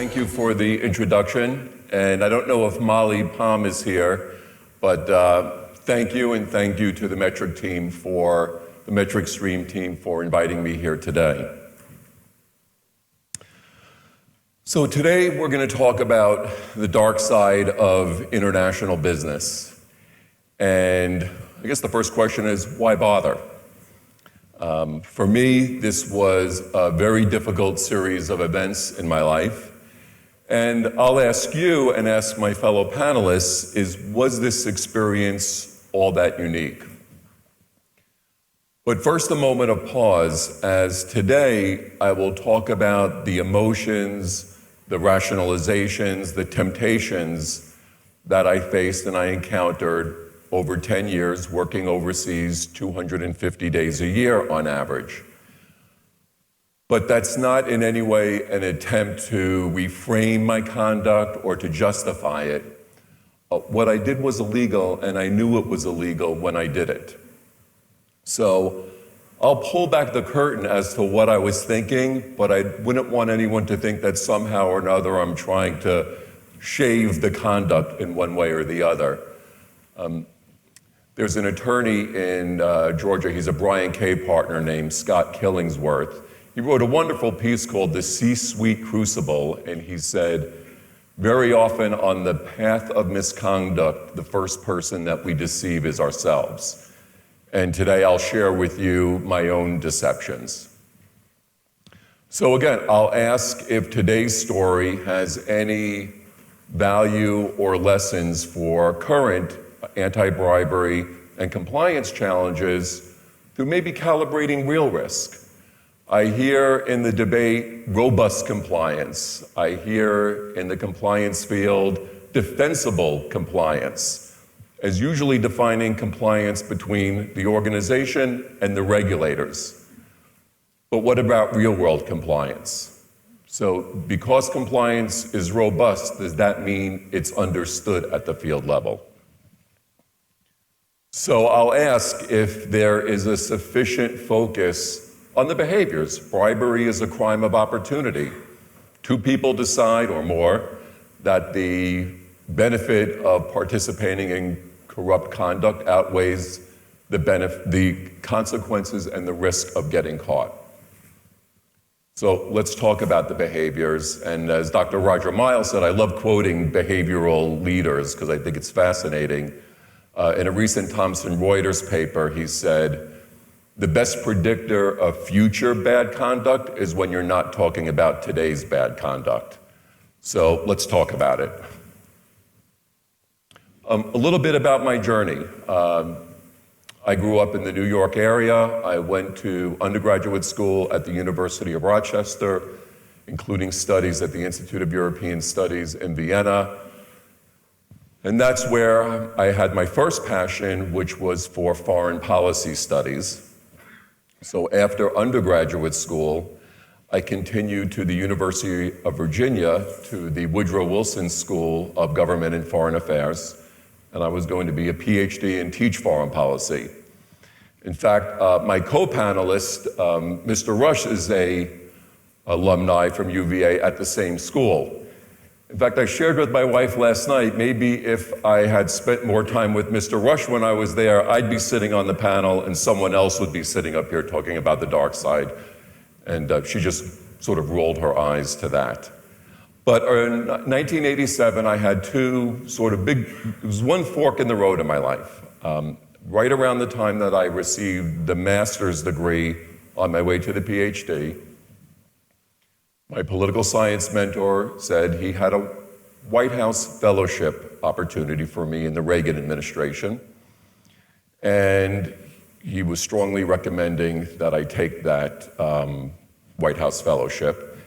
thank you for the introduction. And I don't know if Molly Palm is here, but thank you, and thank you to the MetricStream team for inviting me here today. So today we're going to talk about the dark side of international business. And I guess the first question is, why bother? For me, this was a very difficult series of events in my life. And I'll ask you and ask my fellow panelists, was this experience all that unique? But first, a moment of pause, as today I will talk about the emotions, the rationalizations, the temptations that I faced and I encountered over 10 years working overseas 250 days a year on average. But that's not in any way an attempt to reframe my conduct or to justify it. What I did was illegal, and I knew it was illegal when I did it. So I'll pull back the curtain as to what I was thinking, but I wouldn't want anyone to think that somehow or another I'm trying to shave the conduct in one way or the other. There's an attorney in Georgia, he's a Brian K. partner named Scott Killingsworth. He wrote a wonderful piece called The C-Suite Crucible, and he said, very often on the path of misconduct, the first person that we deceive is ourselves. And today I'll share with you my own deceptions. So again, I'll ask if today's story has any value or lessons for current anti-bribery and compliance challenges through maybe calibrating real risk. I hear in the debate robust compliance. I hear in the compliance field defensible compliance, as usually defining compliance between the organization and the regulators. But what about real-world compliance? So because compliance is robust, does that mean it's understood at the field level? So I'll ask if there is a sufficient focus on the behaviors. Bribery is a crime of opportunity. Two people decide or more that the benefit of participating in corrupt conduct outweighs the consequences and the risk of getting caught. So let's talk about the behaviors. And as Dr. Roger Miles said, I love quoting behavioral leaders because I think it's fascinating. In a recent Thomson Reuters paper, he said, the best predictor of future bad conduct is when you're not talking about today's bad conduct. So let's talk about it. A little bit about my journey. I grew up in the New York area. I went to undergraduate school at the University of Rochester, including studies at the Institute of European Studies in Vienna. And that's where I had my first passion, which was for foreign policy studies. So after undergraduate school, I continued to the University of Virginia, to the Woodrow Wilson School of Government and Foreign Affairs, and I was going to be a PhD and teach foreign policy. In fact, my co-panelist, Mr. Rush, is an alumni from UVA at the same school. In fact, I shared with my wife last night, maybe if I had spent more time with Mr. Rush when I was there, I'd be sitting on the panel and someone else would be sitting up here talking about the dark side. And she just sort of rolled her eyes to that. But in 1987, I had two sort of big, it was one fork in the road in my life. Right around the time that I received the master's degree on my way to the PhD, my political science mentor said he had a White House fellowship opportunity for me in the Reagan administration. And he was strongly recommending that I take that White House fellowship.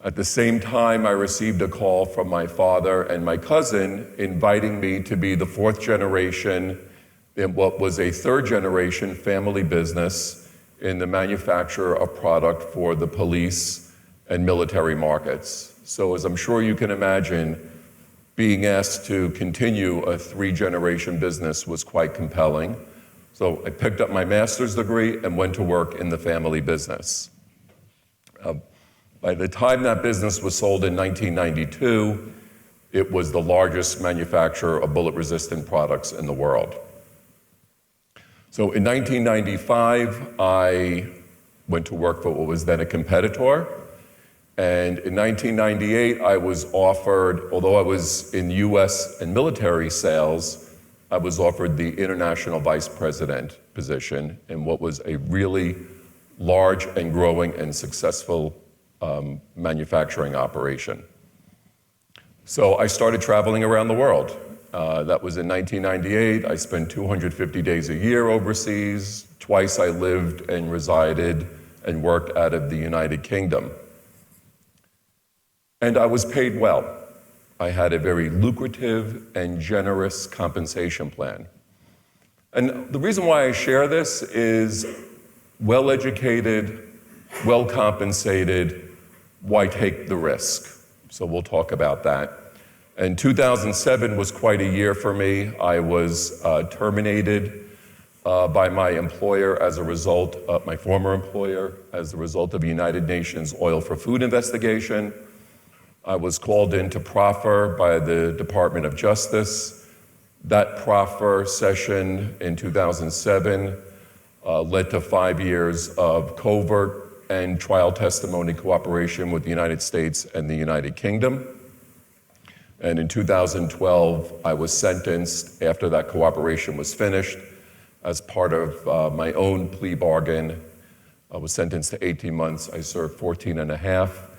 At the same time, I received a call from my father and my cousin inviting me to be the fourth generation in what was a third generation family business in the manufacture of product for the police and military markets. So as I'm sure you can imagine, being asked to continue a three-generation business was quite compelling. So I picked up my master's degree and went to work in the family business. By the time that business was sold in 1992, it was the largest manufacturer of bullet-resistant products in the world. So in 1995, I went to work for what was then a competitor. And in 1998, I was offered, although I was in US and military sales, I was offered the international vice president position in what was a really large and growing and successful manufacturing operation. So I started traveling around the world. That was in 1998. I spent 250 days a year overseas. Twice I lived and resided and worked out of the United Kingdom. And I was paid well. I had a very lucrative and generous compensation plan. And the reason why I share this is well-educated, well-compensated, why take the risk? So we'll talk about that. And 2007 was quite a year for me. I was terminated by my employer as a result of my former employer, as a result of a United Nations Oil for Food investigation. I was called in to proffer by the Department of Justice. That proffer session in 2007 led to 5 years of covert and trial testimony cooperation with the United States and the United Kingdom. And in 2012, I was sentenced after that cooperation was finished as part of my own plea bargain. I was sentenced to 18 months. I served 14 and a half,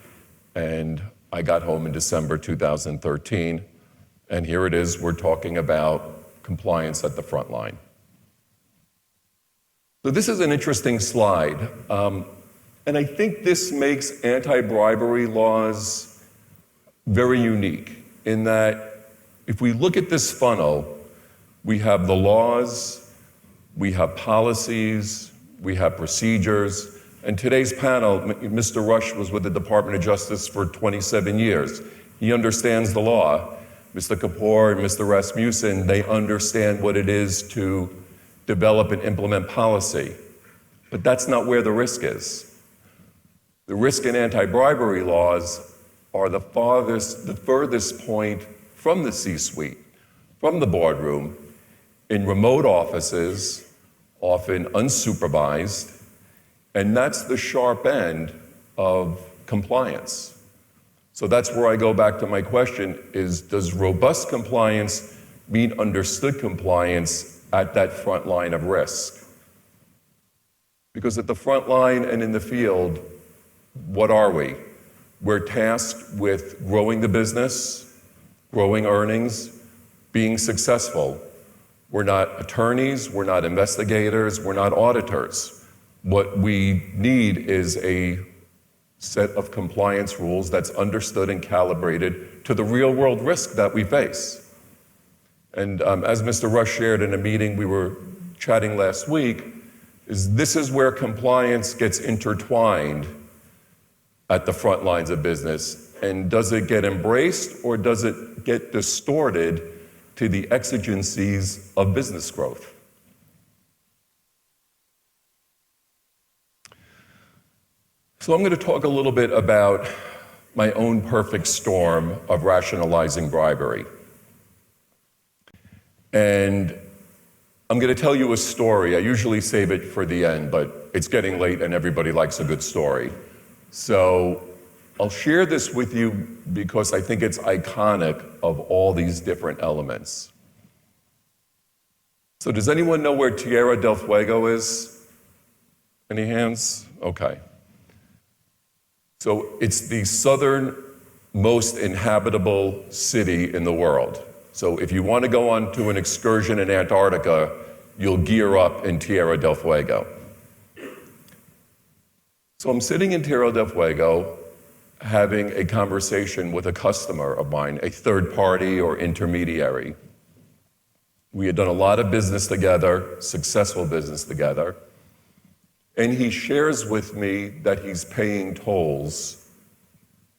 and I got home in December 2013. And here it is, we're talking about compliance at the front line. So this is an interesting slide. And I think this makes anti-bribery laws very unique in that if we look at this funnel, we have the laws, we have policies, we have procedures. And today's panel, Mr. Rush was with the Department of Justice for 27 years. He understands the law. Mr. Kapoor and Mr. Rasmussen, they understand what it is to develop and implement policy. But that's not where the risk is. The risk in anti-bribery laws are the furthest point from the C-suite, from the boardroom, in remote offices, often unsupervised, and that's the sharp end of compliance. So that's where I go back to my question is, does robust compliance mean understood compliance at that front line of risk? Because at the front line and in the field, what are we? We're tasked with growing the business, growing earnings, being successful. We're not attorneys, we're not investigators, we're not auditors. What we need is a set of compliance rules that's understood and calibrated to the real world risk that we face. And as Mr. Rush shared in a meeting we were chatting last week, this is where compliance gets intertwined at the front lines of business. And does it get embraced or does it get distorted to the exigencies of business growth? So I'm going to talk a little bit about my own perfect storm of rationalizing bribery. And I'm going to tell you a story. I usually save it for the end, but it's getting late and everybody likes a good story. So I'll share this with you because I think it's iconic of all these different elements. So does anyone know where Tierra del Fuego is? Any hands? Okay. So it's the southernmost inhabitable city in the world. So if you want to go on to an excursion in Antarctica, you'll gear up in Tierra del Fuego. So I'm sitting in Tierra del Fuego having a conversation with a customer of mine, a third party or intermediary. We had done a lot of business together, successful business together, and he shares with me that he's paying tolls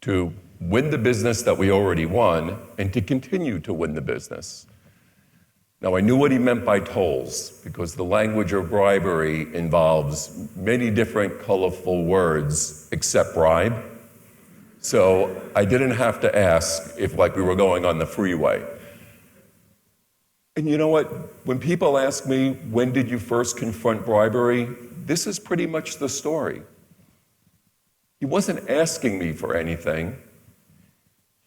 to win the business that we already won and to continue to win the business. Now, I knew what he meant by tolls because the language of bribery involves many different colorful words except bribe. So I didn't have to ask if like we were going on the freeway. And you know what? When people ask me, when did you first confront bribery? This is pretty much the story. He wasn't asking me for anything.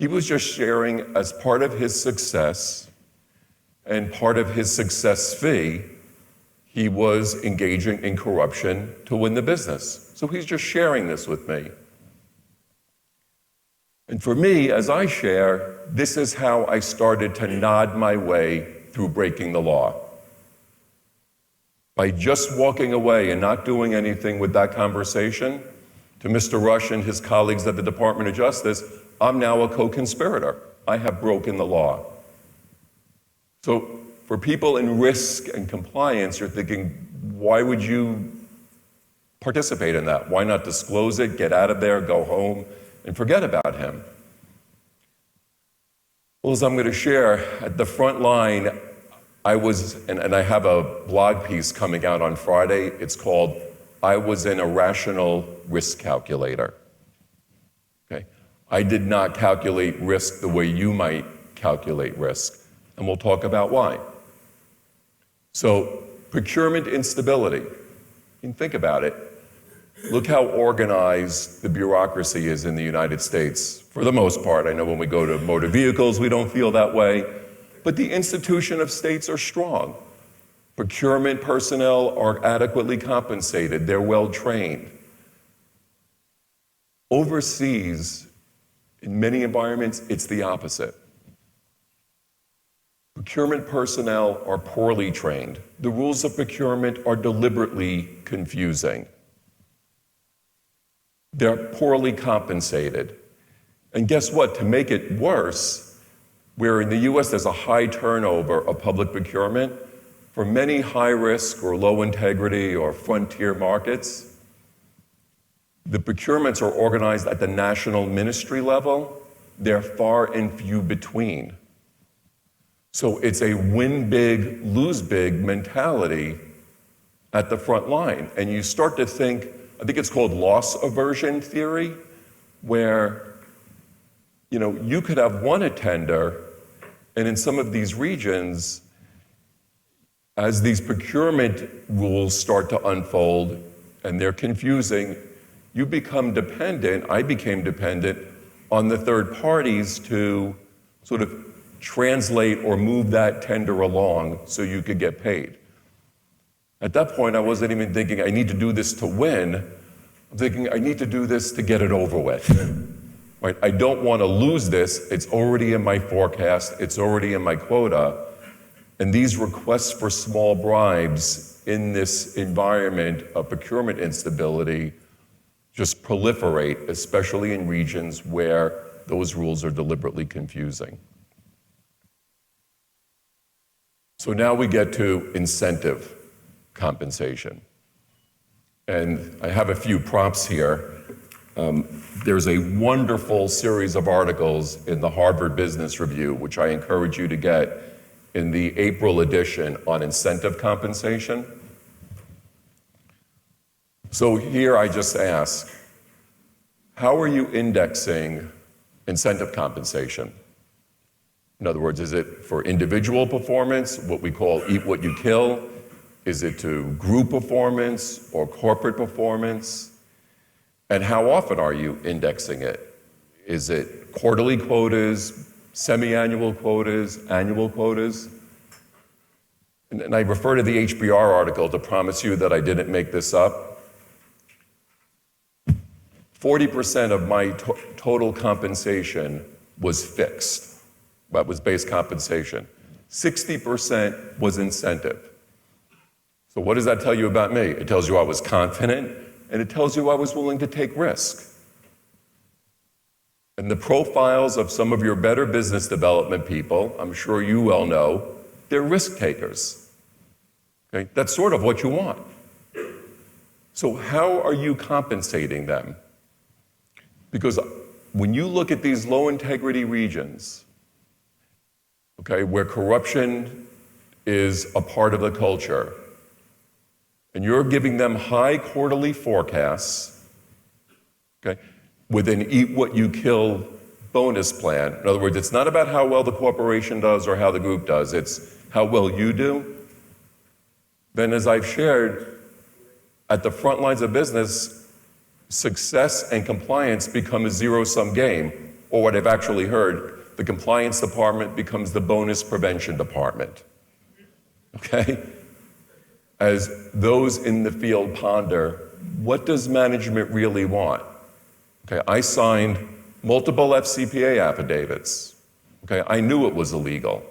He was just sharing as part of his success and part of his success fee, he was engaging in corruption to win the business. So he's just sharing this with me. And for me, as I share, this is how I started to nod my way through breaking the law. By just walking away and not doing anything with that conversation, to Mr. Rush and his colleagues at the Department of Justice, I'm now a co-conspirator. I have broken the law. So for people in risk and compliance, you're thinking, why would you participate in that? Why not disclose it, get out of there, go home, and forget about him? Well, as I'm going to share, at the Frontline, I was, and I have a blog piece coming out on Friday. It's called, I was in a rational risk calculator. Okay? I did not calculate risk the way you might calculate risk, and we'll talk about why. So, procurement instability. You can think about it. Look how organized the bureaucracy is in the United States. For the most part, I know when we go to motor vehicles, we don't feel that way, but the institution of states are strong. Procurement personnel are adequately compensated, they're well trained. Overseas, in many environments, it's the opposite. Procurement personnel are poorly trained. The rules of procurement are deliberately confusing. They're poorly compensated. And guess what? To make it worse, where in the US there's a high turnover of public procurement, for many high-risk or low-integrity or frontier markets, the procurements are organized at the national ministry level. They're far and few between. So it's a win big, lose big mentality at the front line. And you start to think, I think it's called loss aversion theory, where you could have one attender, and in some of these regions, as these procurement rules start to unfold and they're confusing, you become dependent, I became dependent on the third parties to sort of translate or move that tender along so you could get paid. At that point, I wasn't even thinking, I need to do this to win. I'm thinking, I need to do this to get it over with. Right? I don't want to lose this. It's already in my forecast. It's already in my quota. And these requests for small bribes in this environment of procurement instability just proliferate, especially in regions where those rules are deliberately confusing. So now we get to incentive compensation. And I have a few prompts here. There's a wonderful series of articles in the Harvard Business Review, which I encourage you to get in the April edition on incentive compensation. So here I just ask, how are you indexing incentive compensation? In other words, is it for individual performance, what we call eat what you kill? Is it to group performance or corporate performance? And how often are you indexing it? Is it quarterly quotas, semi-annual quotas, annual quotas? And I refer to the HBR article to promise you that I didn't make this up. 40% of my total compensation was fixed. That was base compensation. 60% was incentive. So what does that tell you about me? It tells you I was confident, and it tells you I was willing to take risk. And the profiles of some of your better business development people, I'm sure you well know, they're risk takers. Okay? That's sort of what you want. So how are you compensating them? Because when you look at these low integrity regions, okay, where corruption is a part of the culture, and you're giving them high quarterly forecasts, okay, with an eat what you kill bonus plan. In other words, it's not about how well the corporation does or how the group does, it's how well you do. Then, as I've shared, at the front lines of business, success and compliance become a zero-sum game, or what I've actually heard, the compliance department becomes the bonus prevention department. Okay? As those in the field ponder, what does management really want? Okay, I signed multiple FCPA affidavits. Okay, I knew it was illegal.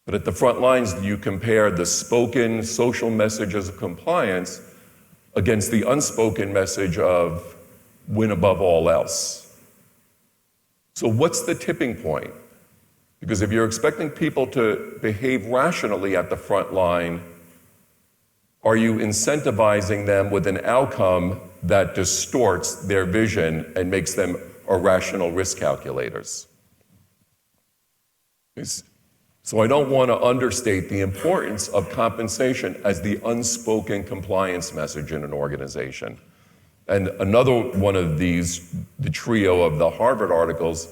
But at the front lines, you compare the spoken social messages of compliance against the unspoken message of win above all else. So what's the tipping point? Because if you're expecting people to behave rationally at the front line, are you incentivizing them with an outcome that distorts their vision and makes them irrational risk calculators? So I don't want to understate the importance of compensation as the unspoken compliance message in an organization. And another one of these, the trio of the Harvard articles,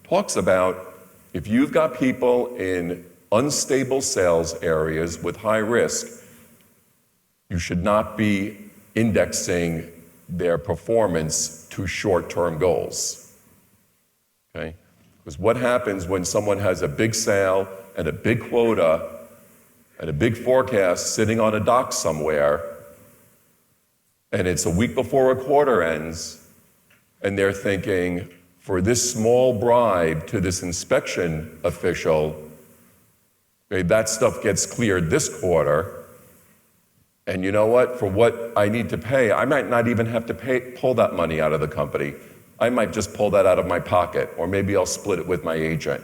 talks about if you've got people in unstable sales areas with high risk, you should not be indexing their performance to short-term goals. Okay? Because what happens when someone has a big sale and a big quota and a big forecast sitting on a dock somewhere, and it's a week before a quarter ends, and they're thinking, for this small bribe to this inspection official, okay, that stuff gets cleared this quarter, and you know what? For what I need to pay, I might not even have to pull that money out of the company. I might just pull that out of my pocket, or maybe I'll split it with my agent,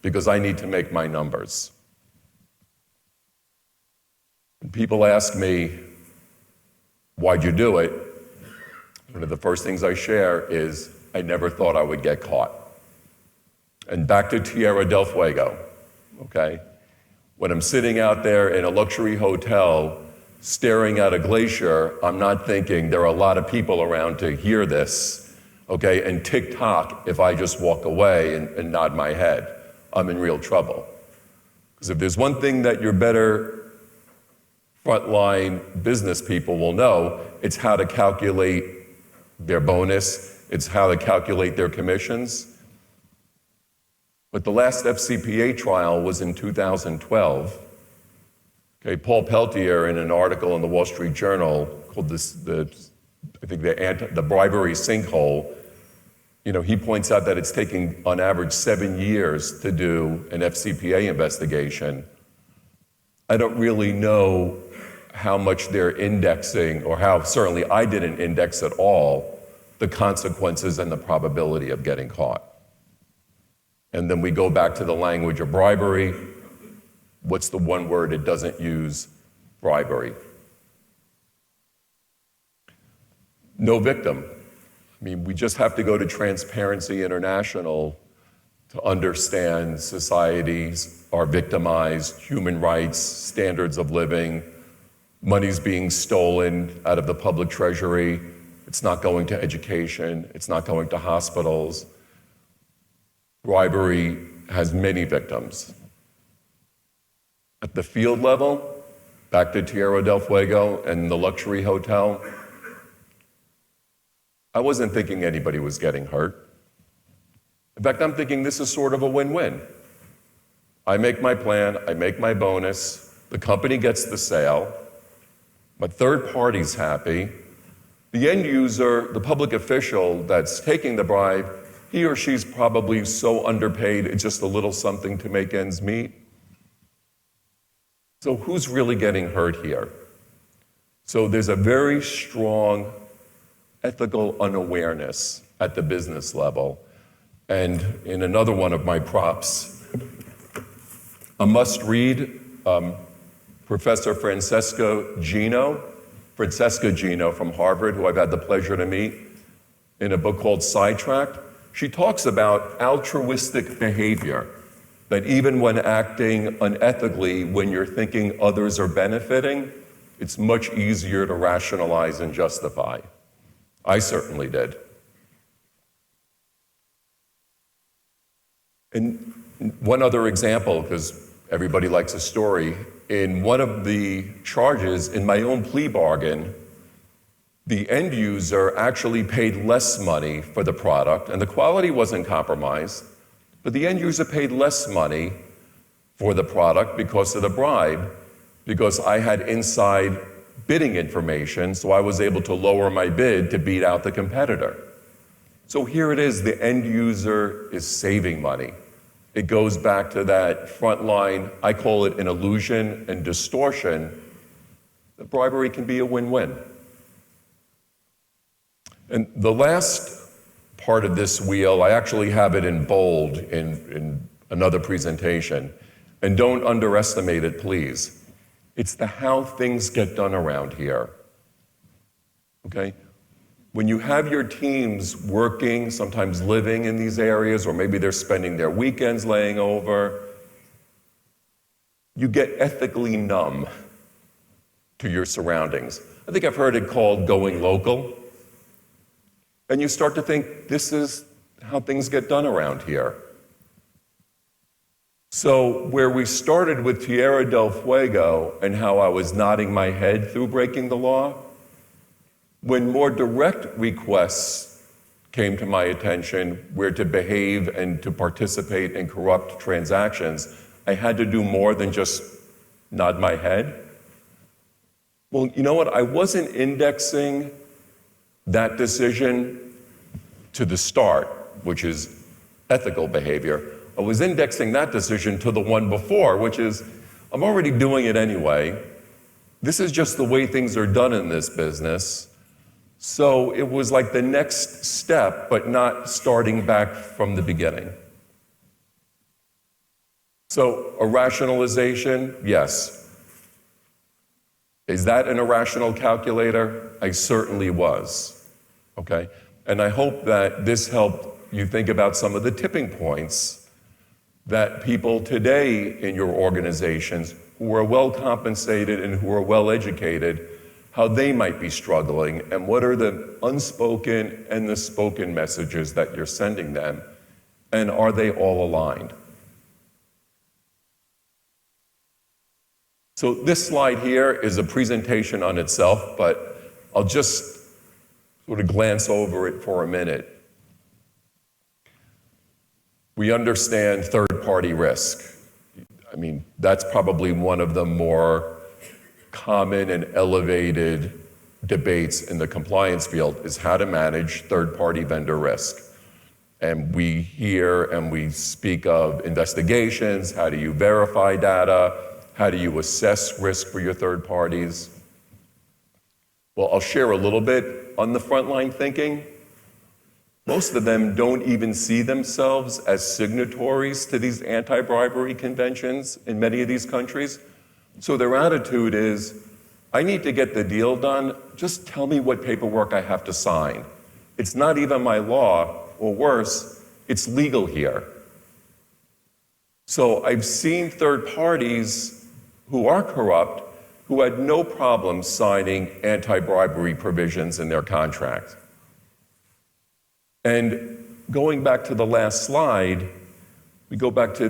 because I need to make my numbers. When people ask me, why'd you do it? One of the first things I share is, I never thought I would get caught. And back to Tierra del Fuego, okay? When I'm sitting out there in a luxury hotel, staring at a glacier, I'm not thinking there are a lot of people around to hear this, okay? And tick-tock if I just walk away and nod my head. I'm in real trouble. Because if there's one thing that your better frontline business people will know, it's how to calculate their bonus, it's how to calculate their commissions. But the last FCPA trial was in 2012. Okay, Paul Peltier, in an article in the Wall Street Journal called the bribery sinkhole, he points out that it's taking, on average, 7 years to do an FCPA investigation. I don't really know how much they're indexing, or how, certainly I didn't index at all, the consequences and the probability of getting caught. And then we go back to the language of bribery. What's the one word it doesn't use? Bribery. No victim. I mean, we just have to go to Transparency International to understand societies are victimized, human rights, standards of living, money's being stolen out of the public treasury. It's not going to education. It's not going to hospitals. Bribery has many victims. At the field level, back to Tierra del Fuego and the luxury hotel, I wasn't thinking anybody was getting hurt. In fact, I'm thinking this is sort of a win-win. I make my plan, I make my bonus, the company gets the sale, my third party's happy, the end user, the public official that's taking the bribe, he or she's probably so underpaid, it's just a little something to make ends meet. So who's really getting hurt here? So there's a very strong ethical unawareness at the business level. And in another one of my props, a must-read, Professor Francesca Gino from Harvard, who I've had the pleasure to meet, in a book called Sidetracked. She talks about altruistic behavior, that even when acting unethically, when you're thinking others are benefiting, it's much easier to rationalize and justify. I certainly did. And one other example, because everybody likes a story, in one of the charges in my own plea bargain, the end user actually paid less money for the product, and the quality wasn't compromised, but the end user paid less money for the product because of the bribe, because I had inside bidding information, so I was able to lower my bid to beat out the competitor. So here it is, the end user is saving money. It goes back to that frontline, I call it an illusion and distortion. The bribery can be a win-win. And the last part of this wheel, I actually have it in bold in another presentation, and don't underestimate it, please. It's the how things get done around here, okay? When you have your teams working, sometimes living in these areas, or maybe they're spending their weekends laying over, you get ethically numb to your surroundings. I think I've heard it called going local. And you start to think, this is how things get done around here. So where we started with Tierra del Fuego and how I was nodding my head through breaking the law, when more direct requests came to my attention where to behave and to participate in corrupt transactions, I had to do more than just nod my head. Well, you know what? I wasn't indexing that decision to the start, which is ethical behavior. I was indexing that decision to the one before, which is, I'm already doing it anyway. This is just the way things are done in this business. So it was like the next step, but not starting back from the beginning. So a rationalization, yes. Is that an irrational calculator? I certainly was, okay? And I hope that this helped you think about some of the tipping points that people today in your organizations who are well compensated and who are well educated, how they might be struggling, and what are the unspoken and the spoken messages that you're sending them, and are they all aligned? So this slide here is a presentation on itself, but I'll just sort of glance over it for a minute. We understand third-party risk. I mean, that's probably one of the more common and elevated debates in the compliance field is how to manage third-party vendor risk. And we hear and we speak of investigations, how do you verify data, how do you assess risk for your third parties? Well, I'll share a little bit on the frontline thinking. Most of them don't even see themselves as signatories to these anti-bribery conventions in many of these countries. So their attitude is, I need to get the deal done, just tell me what paperwork I have to sign. It's not even my law, or worse, it's legal here. So I've seen third parties who are corrupt, who had no problem signing anti-bribery provisions in their contract. And going back to the last slide, we go back to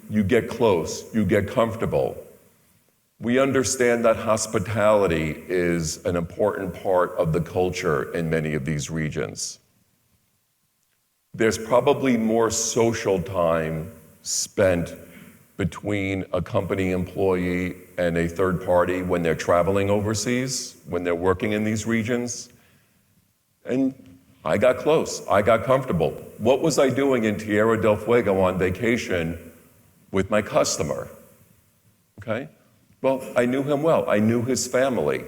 you get close, you get comfortable. We understand that hospitality is an important part of the culture in many of these regions. There's probably more social time spent between a company employee and a third party when they're traveling overseas, when they're working in these regions. And I got close, I got comfortable. What was I doing in Tierra del Fuego on vacation with my customer? Okay? Well, I knew him well, I knew his family.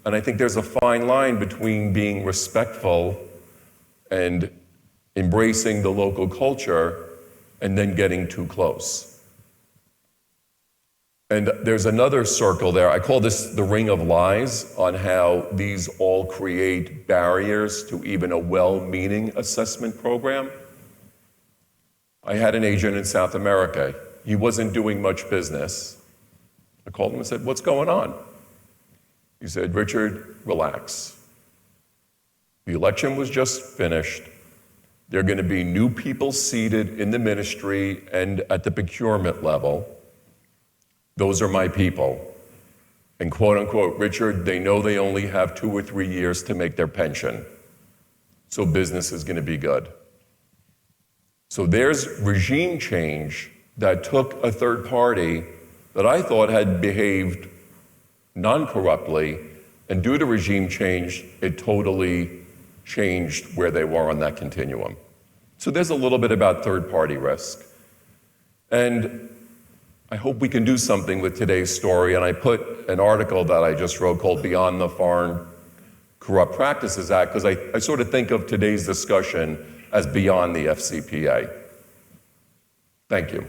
And I think there's a fine line between being respectful and embracing the local culture and then getting too close. And there's another circle there, I call this the ring of lies, on how these all create barriers to even a well-meaning assessment program. I had an agent in South America. He wasn't doing much business. I called him and said, what's going on? He said, Richard, relax. The election was just finished. There are going to be new people seated in the ministry and at the procurement level. Those are my people. And quote unquote, Richard, they know they only have 2 or 3 years to make their pension. So business is going to be good. So there's regime change that took a third party that I thought had behaved non-corruptly, and due to regime change, it totally changed where they were on that continuum. So there's a little bit about third-party risk. And I hope we can do something with today's story, and I put an article that I just wrote called Beyond the Foreign Corrupt Practices Act, because I sort of think of today's discussion as beyond the FCPA. Thank you.